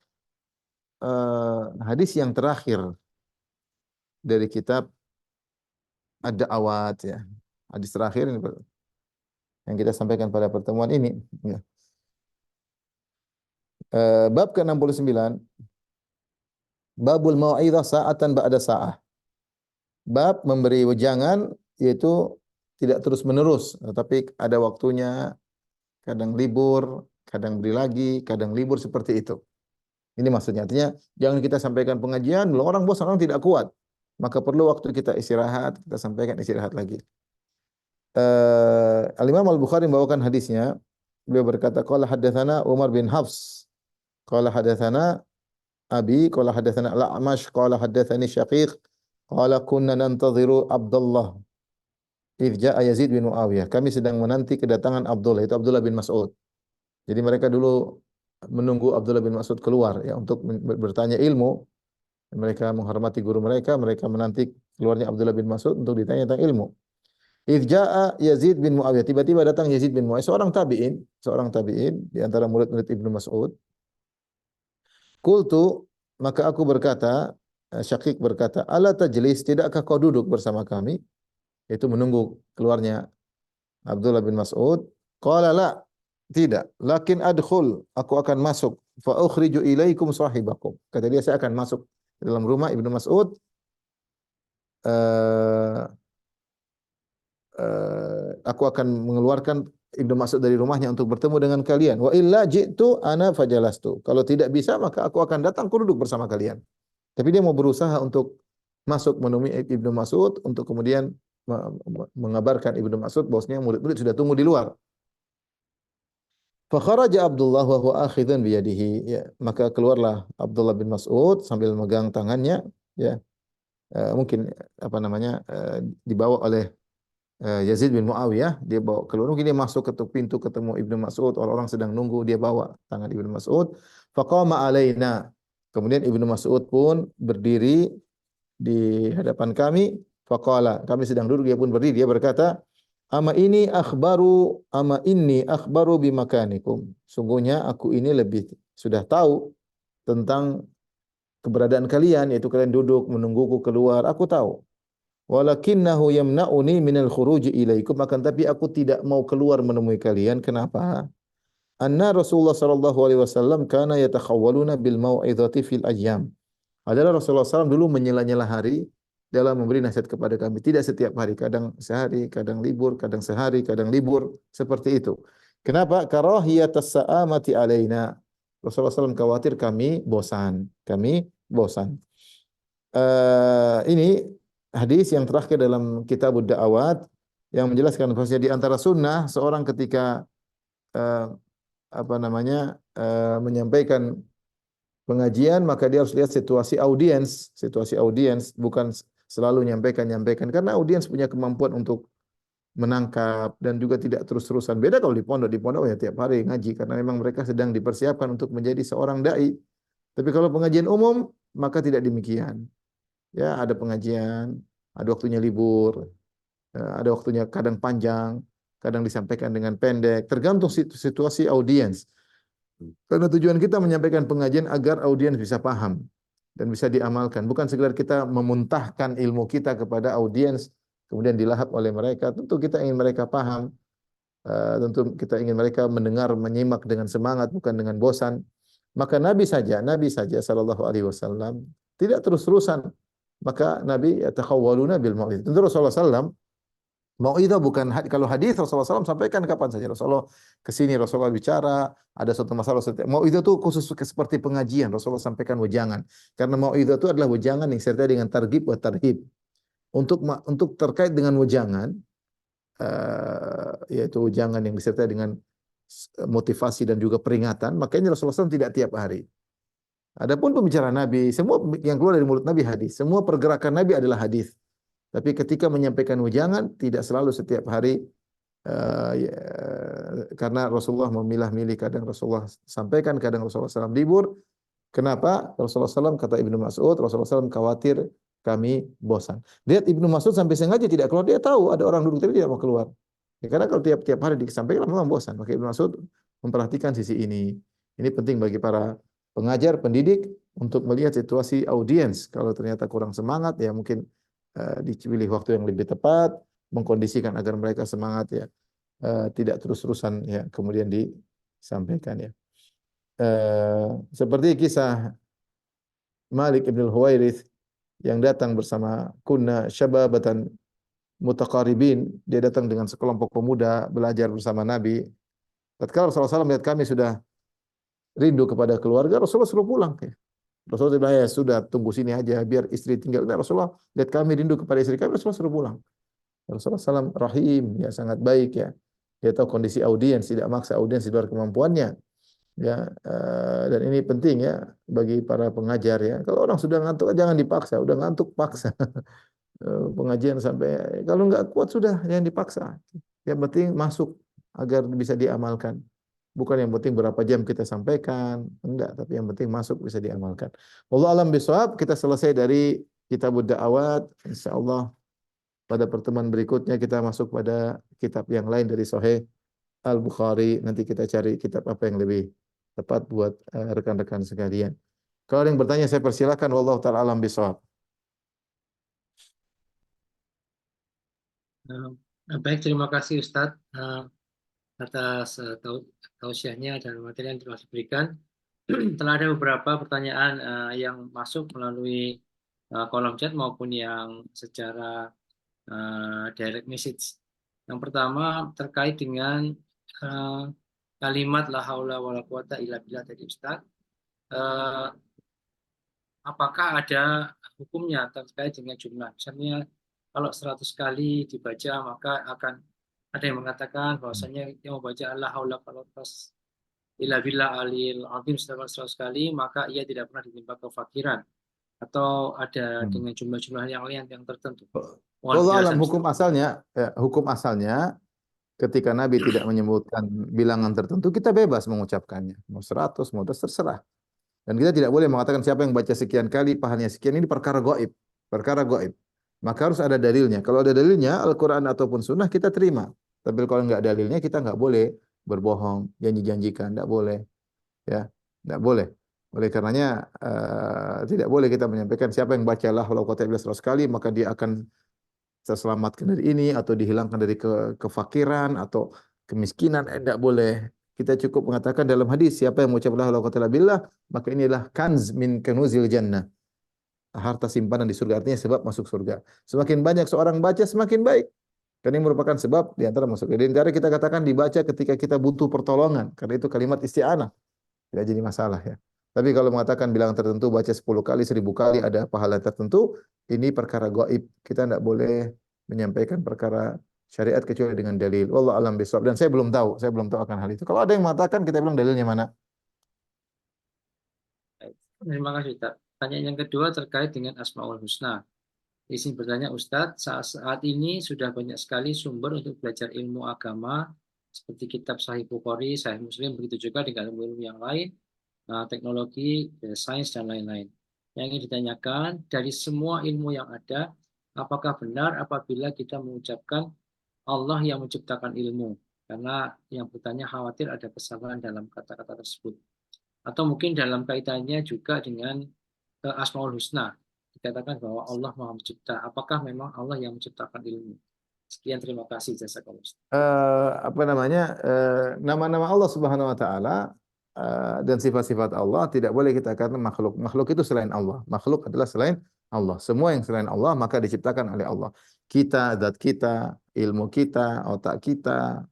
hadis yang terakhir dari kitab Ad-Da'awat ya. Hadis terakhir ini yang kita sampaikan pada pertemuan ini. Ya. Bab ke-69, Babul Mau'izah sa'atan ba'da sa'ah. Bab memberi wejangan yaitu tidak terus-menerus, tetapi ada waktunya, kadang libur, kadang beri lagi, kadang libur seperti itu. Ini maksudnya. Artinya jangan kita sampaikan pengajian, belum orang bosan, orang tidak kuat. Maka perlu waktu kita istirahat, kita sampaikan istirahat lagi. Al-Imam Al-Bukhari membawakan hadisnya. Beliau berkata, qala haddatsana Umar bin Hafs, qala haddatsana Abi, qala haddatsana Al-A'mash, qala haddatsani Syaqiq, qala kunna nantadhiru Abdullah idh ja'a Yazid bin Muawiyah. Kami sedang menanti kedatangan Abdullah, itu Abdullah bin Mas'ud. Jadi mereka dulu menunggu Abdullah bin Mas'ud keluar ya untuk bertanya ilmu. Mereka menghormati guru mereka, mereka menanti keluarnya Abdullah bin Mas'ud untuk ditanya tentang ilmu. Idh ja'a Yazid bin Muawiyah. Tiba-tiba datang Yazid bin Muawiyah, seorang tabi'in di antara murid-murid Ibnu Mas'ud. Qultu, maka aku berkata, Syaqiq berkata, "Ala tajlis, tidakkah kau duduk bersama kami?" Itu menunggu keluarnya Abdullah bin Mas'ud. Qala la, tidak. Lakin adkhul, aku akan masuk. Fa ukhriju ilaikum sahibakum. Kata dia, saya akan masuk ke dalam rumah Ibnu Mas'ud. Uh, aku akan mengeluarkan Ibnu Mas'ud dari rumahnya untuk bertemu dengan kalian. Wa illa ji'tu ana fajalastu. Kalau tidak bisa maka aku akan datang ku duduk bersama kalian. Tapi dia mau berusaha untuk masuk menemui Ibnu Mas'ud untuk kemudian mengabarkan Ibnu Mas'ud bahwasanya murid-murid sudah tunggu di luar. Fa kharaja Abdullah wa huwa akhidhun bi yadihi. Ya, maka keluarlah Abdullah bin Mas'ud sambil memegang tangannya, ya. mungkin apa namanya dibawa oleh Yazid bin Muawiyah, dia bawa keluar. Mungkin dia masuk ke pintu ketemu Ibnu Mas'ud, orang-orang sedang nunggu, dia bawa tangan Ibnu Mas'ud. Faqama alaina. Kemudian Ibnu Mas'ud pun berdiri di hadapan kami. Faqala, kami sedang duduk, dia pun berdiri, dia berkata, ama inni akhbaru bimakanikum. Sungguhnya aku ini lebih sudah tahu tentang keberadaan kalian, yaitu kalian duduk menungguku keluar, aku tahu. Walakinnahu yamna'uni minal khuruji ilaikum, akan tapi aku tidak mau keluar menemui kalian. Kenapa? Anna Rasulullah sallallahu alaihi wasallam kana yatakhawwaluna bil mau'izati fil ayyam. Adalah Rasulullah SAW dulu menyela-nyela hari dalam memberi nasihat kepada kami. Tidak setiap hari, kadang sehari, kadang libur, kadang sehari, kadang libur, seperti itu. Kenapa? Karahiyatas sa'amati alaina. Rasulullah SAW khawatir kami bosan. Kami bosan. Ini hadis yang terakhir dalam kitab Da'awat yang menjelaskan bahwasanya di antara sunnah seorang ketika uh, apa namanya menyampaikan pengajian, maka dia harus lihat situasi audiens, bukan selalu nyampaikan karena audiens punya kemampuan untuk menangkap dan juga tidak terus-terusan. Beda kalau di pondok ya tiap hari ngaji karena memang mereka sedang dipersiapkan untuk menjadi seorang dai. Tapi kalau pengajian umum maka tidak demikian. Ya, ada pengajian, ada waktunya libur, ada waktunya kadang panjang, kadang disampaikan dengan pendek, tergantung situasi audiens. Karena tujuan kita menyampaikan pengajian agar audiens bisa paham dan bisa diamalkan, bukan sekedar kita memuntahkan ilmu kita kepada audiens kemudian dilahap oleh mereka. Tentu kita ingin mereka paham, tentu kita ingin mereka mendengar, menyimak dengan semangat, bukan dengan bosan. Maka Nabi saja sallallahu alaihi wasallam tidak terus-terusan. Maka Nabi yatakhawwaluna bil mau'izah. Tentu Rasulullah sallallahu mau'izah bukan kalau hadis Rasulullah SAW sampaikan kapan saja. Rasulullah ke sini, Rasulullah bicara, ada suatu masalah. Mau'izah itu khusus seperti pengajian. Rasulullah sampaikan wejangan. Karena mau'izah itu adalah wejangan yang serta dengan targhib wa tarhib. Untuk terkait dengan wejangan, yaitu wejangan yang disertai dengan motivasi dan juga peringatan, makanya Rasulullah SAW tidak tiap hari. Adapun pembicaraan Nabi, semua yang keluar dari mulut Nabi hadis. Semua pergerakan Nabi adalah hadis. Tapi ketika menyampaikan wejangan tidak selalu setiap hari, karena Rasulullah memilah-milih, kadang Rasulullah sampaikan, kadang Rasulullah SAW libur. Kenapa? Rasulullah SAW kata Ibnu Mas'ud, Rasulullah SAW khawatir kami bosan. Lihat Ibnu Mas'ud sampai sengaja tidak keluar, dia tahu ada orang duduk tapi tidak mau keluar. Ya, karena kalau tiap-tiap hari disampaikan memang bosan. Maka Ibnu Mas'ud memperhatikan sisi ini. Ini penting bagi para pengajar, pendidik untuk melihat situasi audiens. Kalau ternyata kurang semangat, ya mungkin dipilih waktu yang lebih tepat, mengkondisikan agar mereka semangat ya, tidak terus-terusan ya kemudian disampaikan ya. Seperti kisah Malik ibn al-Huwairith yang datang bersama kunna syababatan mutaqaribin, dia datang dengan sekelompok pemuda belajar bersama Nabi. Tatkala Rasulullah SAW melihat kami sudah rindu kepada keluarga, Rasulullah suruh pulang ya. Rasulullah bilang, ya sudah tunggu sini aja biar istri tinggal. Nah, Rasulullah lihat kami rindu kepada istri kami, Rasulullah suruh pulang. Rasulullah SAW rahim, ya sangat baik ya. Dia tahu kondisi audiens, tidak maksa audiens di luar kemampuannya. Ya, dan ini penting ya bagi para pengajar ya. Kalau orang sudah ngantuk jangan dipaksa, udah ngantuk paksa. Pengajian sampai kalau nggak kuat sudah jangan dipaksa. Yang penting masuk agar bisa diamalkan. Bukan yang penting berapa jam kita sampaikan, enggak, tapi yang penting masuk bisa diamalkan. Wallahu alam bisawab, kita selesai dari kitab Da'awat. Insyaallah pada pertemuan berikutnya kita masuk pada kitab yang lain dari Sahih Al-Bukhari. Nanti kita cari kitab apa yang lebih tepat buat rekan-rekan sekalian. Kalau ada yang bertanya saya persilakan. Wallahu taala alam bisawab. Baik, terima kasih Ustadz atas tausiahnya dan materi yang telah diberikan. Telah ada beberapa pertanyaan yang masuk melalui kolom chat maupun yang secara direct message. Yang pertama terkait dengan kalimat la haula wala quwata illa billah tadi Ustadz. Apakah ada hukumnya terkait dengan jumlah? Misalnya kalau 100 kali dibaca maka akan ada yang mengatakan bahwasanya yang membaca la haula wala quwata illa billah alil azim setelah 100 kali maka ia tidak pernah ditimpa kefakiran. atau ada Hmm. dengan jumlah-jumlah yang lain yang tertentu? Mohon Wallahu alam, penjelasan Ustaz. hukum asalnya ketika Nabi tidak menyebutkan bilangan tertentu, kita bebas mengucapkannya. Mau 100, mau 200, terserah. Dan kita tidak boleh mengatakan siapa yang baca sekian kali, pahalanya sekian, ini perkara gaib. Perkara gaib. Maka harus ada dalilnya. Kalau ada dalilnya, Al-Quran ataupun Sunnah, kita terima. Tapi kalau nggak dalilnya, kita nggak boleh berbohong, janji-janjikan, nggak boleh. Ya, nggak boleh. Oleh karenanya, tidak boleh kita menyampaikan siapa yang baca la haula wa quwwata illa billah 100 kali, maka dia akan terselamatkan dari ini atau dihilangkan dari kefakiran atau kemiskinan. Tidak boleh. Kita cukup mengatakan dalam hadis siapa yang mengucap la haula wa quwwata illa billah maka inilah kanz min kanuzil jannah. Harta simpanan di surga, artinya sebab masuk surga. Semakin banyak seorang baca semakin baik. Karena ini merupakan sebab di antara masuk surga. Di antara kita katakan dibaca ketika kita butuh pertolongan. Karena itu kalimat isti'anah. Tidak jadi masalah ya. Tapi kalau mengatakan bilangan tertentu baca 10 kali, 1000 kali ada pahala tertentu, ini perkara gaib. Kita tidak boleh menyampaikan perkara syariat kecuali dengan dalil. Wallahu alam bisawab. Dan saya belum tahu akan hal itu. Kalau ada yang mengatakan, kita bilang dalilnya mana? Baik. Terima kasih Ustaz. Pertanyaan yang kedua terkait dengan Asmaul Husna. Di sini bertanya Ustadz, saat ini sudah banyak sekali sumber untuk belajar ilmu agama seperti kitab Sahih Bukhari, Sahih Muslim, begitu juga dengan ilmu yang lain, teknologi, sains, dan lain-lain. Yang ingin ditanyakan, dari semua ilmu yang ada, apakah benar apabila kita mengucapkan Allah yang menciptakan ilmu? Karena yang bertanya khawatir ada kesalahan dalam kata-kata tersebut. Atau mungkin dalam kaitannya juga dengan Asmaul Husna. Dikatakan bahwa Allah Maha Mencipta. Apakah memang Allah yang menciptakan ilmu? Sekian, terima kasih jazakallahu. Apa namanya? Nama-nama Allah Subhanahu wa taala dan sifat-sifat Allah tidak boleh kita katakan makhluk. Makhluk itu selain Allah. Makhluk adalah selain Allah. Semua yang selain Allah maka diciptakan oleh Allah. Kita, zat kita, ilmu kita, otak kita,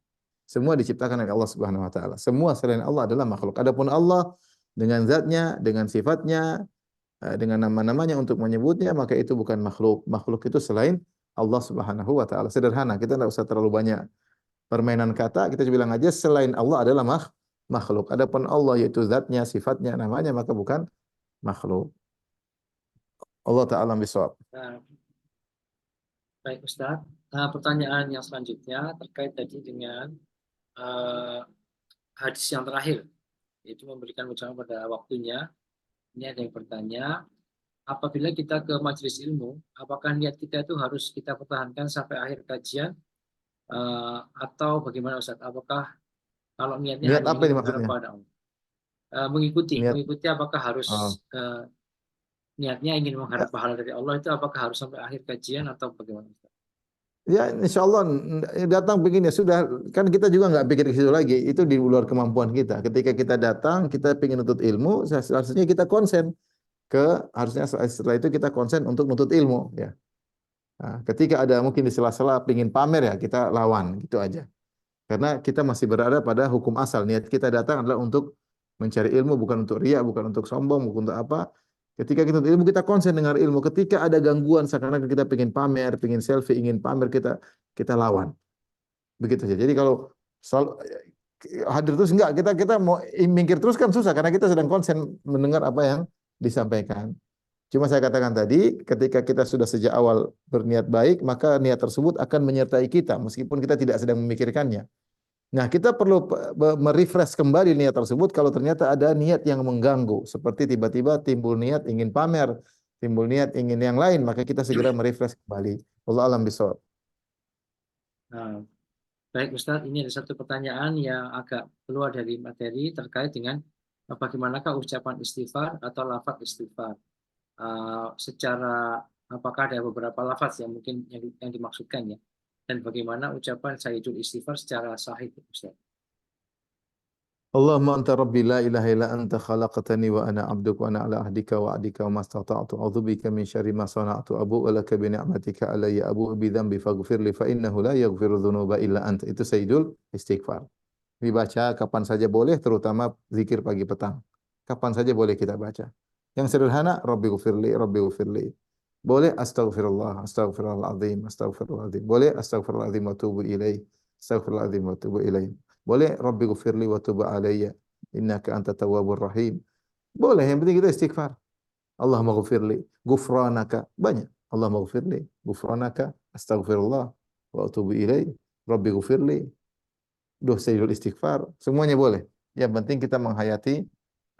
semua diciptakan oleh Allah Subhanahu wa taala. Semua selain Allah adalah makhluk. Adapun Allah dengan zatnya, dengan sifatnya, dengan nama-namanya untuk menyebutnya, maka itu bukan makhluk. Makhluk itu selain Allah Subhanahu wa taala. Sederhana, kita tidak usah terlalu banyak permainan kata, kita bilang aja selain Allah adalah makhluk. Adapun Allah yaitu zatnya, sifatnya, namanya, maka bukan makhluk. Allah taala bisawab. Nah, baik Ustaz. Nah, pertanyaan yang selanjutnya terkait tadi dengan uh, hadis yang terakhir, yaitu memberikan ucapan pada waktunya. Ini ada yang bertanya, apabila kita ke majelis ilmu, apakah niat kita itu harus kita pertahankan sampai akhir kajian, atau bagaimana Ustaz? Apakah kalau niatnya Niat hanya apa ingin ini mengharap maksudnya? pada Allah? Mengikuti, Niat apakah oh. harus niatnya ingin mengharap pahala dari Allah itu apakah harus sampai akhir kajian atau bagaimana Ustaz? Ya, insya Allah datang begini ya sudah, kan kita juga nggak pikir ke situ lagi. Itu di luar kemampuan kita. Ketika kita datang, kita ingin nuntut ilmu, seharusnya kita konsen harusnya setelah itu kita konsen untuk nuntut ilmu ya. Nah, ketika ada mungkin di sela-sela ingin pamer ya kita lawan gitu aja. Karena kita masih berada pada hukum asal. Niat kita datang adalah untuk mencari ilmu, bukan untuk riya, bukan untuk sombong, bukan untuk apa. Ketika kita ilmu, kita konsen dengan ilmu. Ketika ada gangguan, seakan-akan kita pengen pamer, pengen selfie, ingin pamer, kita lawan. Begitu saja. Jadi kalau selalu hadir terus enggak, kita mau minggir terus kan susah karena kita sedang konsen mendengar apa yang disampaikan. Cuma saya katakan tadi, ketika kita sudah sejak awal berniat baik, maka niat tersebut akan menyertai kita meskipun kita tidak sedang memikirkannya. Nah, kita perlu merefresh kembali niat tersebut kalau ternyata ada niat yang mengganggu, seperti tiba-tiba timbul niat ingin pamer, timbul niat ingin yang lain, maka kita segera merefresh kembali. Wallahu a'lam bishawab. Nah, baik Ustadz, ini ada satu pertanyaan yang agak keluar dari materi terkait dengan bagaimanakah ucapan istighfar atau lafaz istighfar. Secara apakah ada beberapa lafaz yang mungkin yang dimaksudkan ya, dan bagaimana ucapan Sayyidul Istighfar secara sahih Ustaz. Allahumma anta rabbi la ilaha illa anta khalaqtani wa ana 'abduka wa ana 'ala ahdika wa 'adika wa mastata'tu a'udzu bika min syarri ma sana'tu abu'u laka bi ni'matika alayya abu'u bi dhanbi faghfir li fa innahu la yaghfiru dzunuba illa anta. Itu Sayyidul Istighfar. Dibaca kapan saja boleh, terutama zikir pagi petang. Kapan saja boleh kita baca. Yang sederhana, Rabbi ghufirli, Rabbi ghufirli. Boleh astaghfirullah, astaghfirullahaladzim, astaghfirullahaladzim. Boleh astaghfirullahaladzim wa tubu ilaih, astaghfirullahaladzim wa tubu ilaih. Boleh Rabbi ghufirli wa tubu alayya, innaka anta tawwabur rahim. Boleh, yang penting kita istighfar. Allah maghfirli, gufranaka, banyak. Allah maghfirli, gufranaka, astaghfirullah, wa atubu ilaih, rabbi ghufirli, dosailul istighfar, semuanya boleh. Yang penting kita menghayati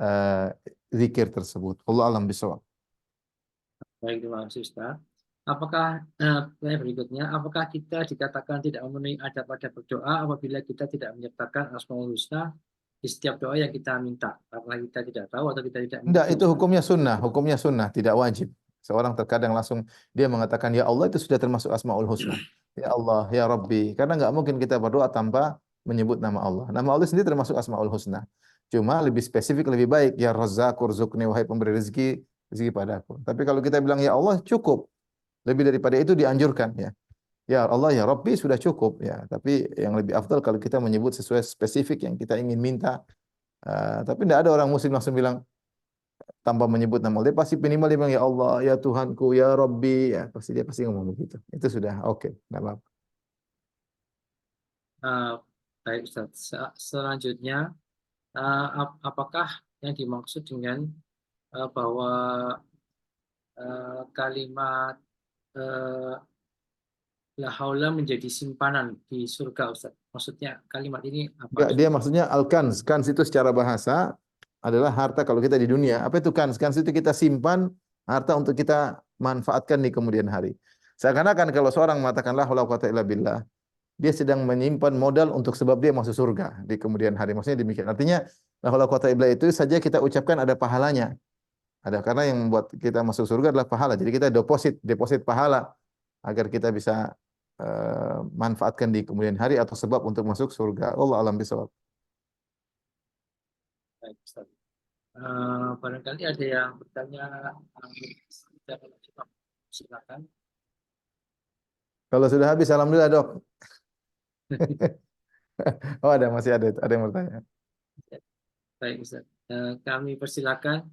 uh, zikir tersebut. Allah alam bisawab. Baik, terima kasih Ustaz. Apakah pertanyaan berikutnya, apakah kita dikatakan tidak memenuhi adab pada berdoa apabila kita tidak menyertakan Asmaul Husna di setiap doa yang kita minta karena kita tidak tahu atau kita tidak Enggak, mengerti itu Ustaz? hukumnya sunnah, tidak wajib. Seorang terkadang langsung dia mengatakan ya Allah, itu sudah termasuk Asmaul Husna. Ya Allah, ya Rabbi. Karena nggak mungkin kita berdoa tanpa menyebut nama Allah. Nama Allah sendiri termasuk Asmaul Husna. Cuma lebih spesifik, lebih baik ya Razzaq, urzuqni, wahai pemberi rezeki, rezeki padaku. Tapi kalau kita bilang ya Allah cukup. Lebih daripada itu dianjurkan ya. Ya Allah, ya Rabbi sudah cukup ya. Tapi yang lebih afdal kalau kita menyebut sesuai spesifik yang kita ingin minta. Tapi tidak ada orang muslim langsung bilang tanpa menyebut nama Allah. Dia pasti minimal dia bilang ya Allah, ya Tuhanku, ya Rabbi, ya pasti dia pasti ngomong begitu. Itu sudah oke, enggak apa-apa. Eh, Baik Ustaz. Selanjutnya, apakah yang dimaksud dengan bahwa kalimat eh, la haula menjadi simpanan di surga Ustaz? Maksudnya kalimat ini apa Enggak, dia Ustaz? maksudnya al-kanz. Kanz itu secara bahasa adalah harta kalau kita di dunia. Apa itu kanz? Kanz itu kita simpan harta untuk kita manfaatkan di kemudian hari. Seakan-akan kalau seorang mengatakan la haula wala quwata illa billah, dia sedang menyimpan modal untuk sebab dia masuk surga di kemudian hari. Maksudnya demikian. Artinya la haula wala quwata illa billah itu saja kita ucapkan ada pahalanya. Ada karena yang membuat kita masuk surga adalah pahala. Jadi kita deposit pahala agar kita bisa manfaatkan di kemudian hari atau sebab untuk masuk surga. Allah alam bisawab. Baik, Ustaz. Barangkali ada yang bertanya, silakan. Kalau sudah habis, alhamdulillah dok. Oh ada, masih ada yang bertanya. Baik Ustaz. Kami persilakan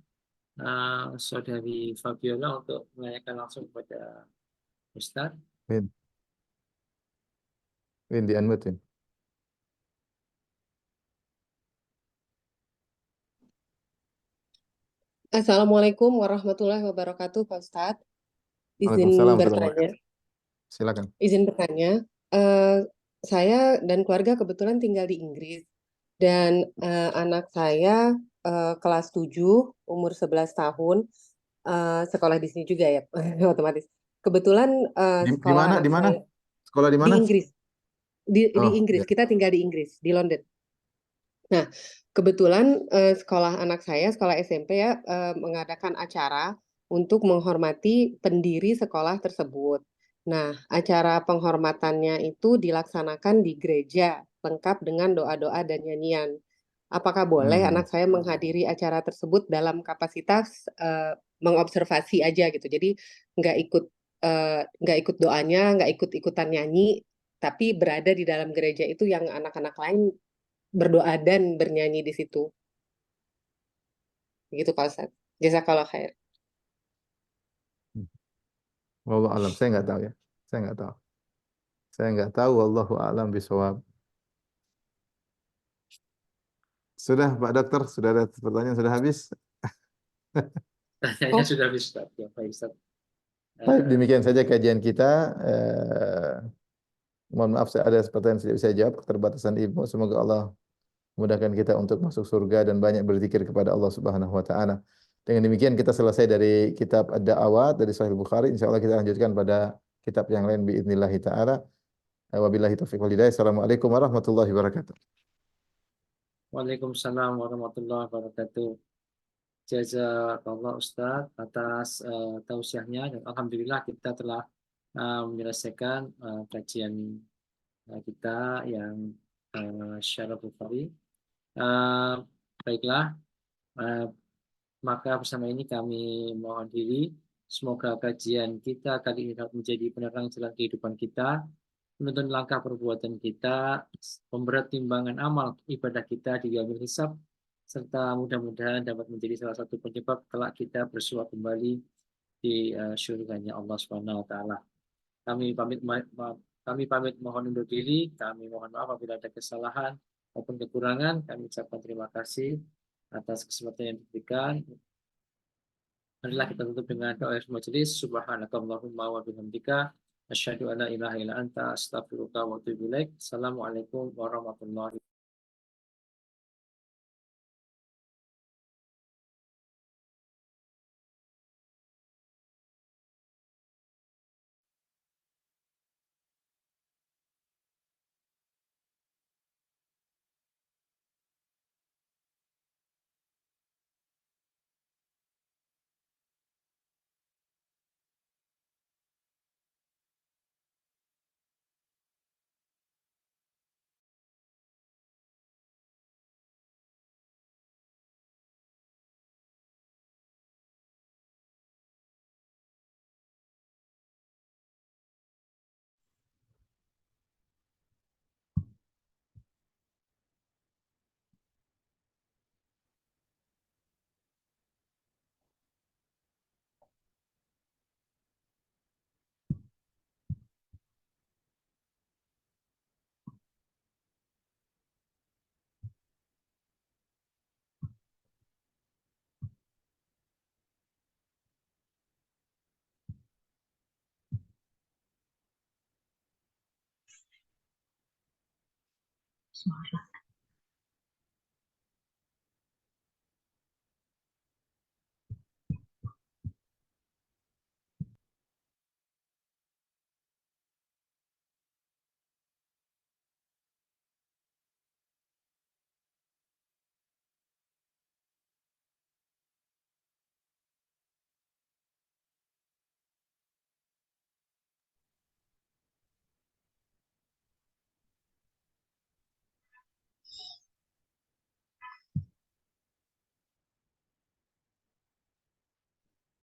Saudari Fabiola untuk menanyakan langsung kepada Ustaz. Win, di unmute Win. Assalamualaikum warahmatullahi wabarakatuh, Pak Ustadz. Waalaikumsalam Izin warahmatullahi bertanya, wabarakatuh. Silakan. izin bertanya. eh, saya dan keluarga kebetulan tinggal di Inggris dan anak saya kelas 7, umur 11 tahun, sekolah di sini juga ya, otomatis. Kebetulan Di sekolah mana? anak Di mana? saya Sekolah di di mana? Inggris, di Oh, Inggris. ya. Kita tinggal di Inggris, di London. Nah, kebetulan sekolah anak saya, sekolah SMP ya, mengadakan acara untuk menghormati pendiri sekolah tersebut. Nah, acara penghormatannya itu dilaksanakan di gereja, lengkap dengan doa-doa dan nyanyian. Apakah boleh Hmm. anak saya menghadiri acara tersebut dalam kapasitas mengobservasi aja gitu? Jadi nggak ikut doanya, nggak ikut-ikutan nyanyi, tapi berada di dalam gereja itu yang anak-anak lain berdoa dan bernyanyi di situ. Begitu Pak Ustadz. Jazakallah khair. Wallahu alam. Saya nggak tahu ya. Saya nggak tahu. Saya nggak tahu. Wallahu alam bisawab. Sudah Pak Dokter, sudah ada pertanyaan sudah habis. Pertanyaannya sudah habis Ustaz. Ya, baik Ustaz. Baik, demikian saja kajian kita. Mohon maaf saya ada pertanyaan tidak bisa jawab keterbatasan ilmu. Semoga Allah mudahkan kita untuk masuk surga dan banyak berzikir kepada Allah Subhanahu wa taala. Dengan demikian kita selesai dari kitab Ad-Da'awat dari Sahih Bukhari. Insyaallah kita lanjutkan pada kitab yang lain biidznillah taala. Wabillahi taufiq wal hidayah. Assalamualaikum warahmatullahi wabarakatuh. Waalaikumsalam warahmatullahi wabarakatuh. Jazakallah Ustaz atas tausiahnya dan alhamdulillah kita telah menyelesaikan kajian kita yang Syarah Bukhari. Baiklah, maka bersama ini kami mohon diri. Semoga kajian kita kali ini dapat menjadi penerang jalan kehidupan kita, menuntun langkah perbuatan kita, memberat timbangan amal ibadah kita di yaumil hisab, serta mudah-mudahan dapat menjadi salah satu penyebab kelak kita bersua kembali di surganya Allah Subhanahu wa taala. Kami pamit mohon undur diri, kami mohon maaf apabila ada kesalahan maupun kekurangan. Kami ucapkan terima kasih atas kesempatan yang diberikan. Marilah kita tutup dengan doa majelis. Subhanakallahumma wa bihamdika asyhadu an la ilaha illa anta astaghfiruka wa atubu ilaik. Assalamualaikum warahmatullahi suara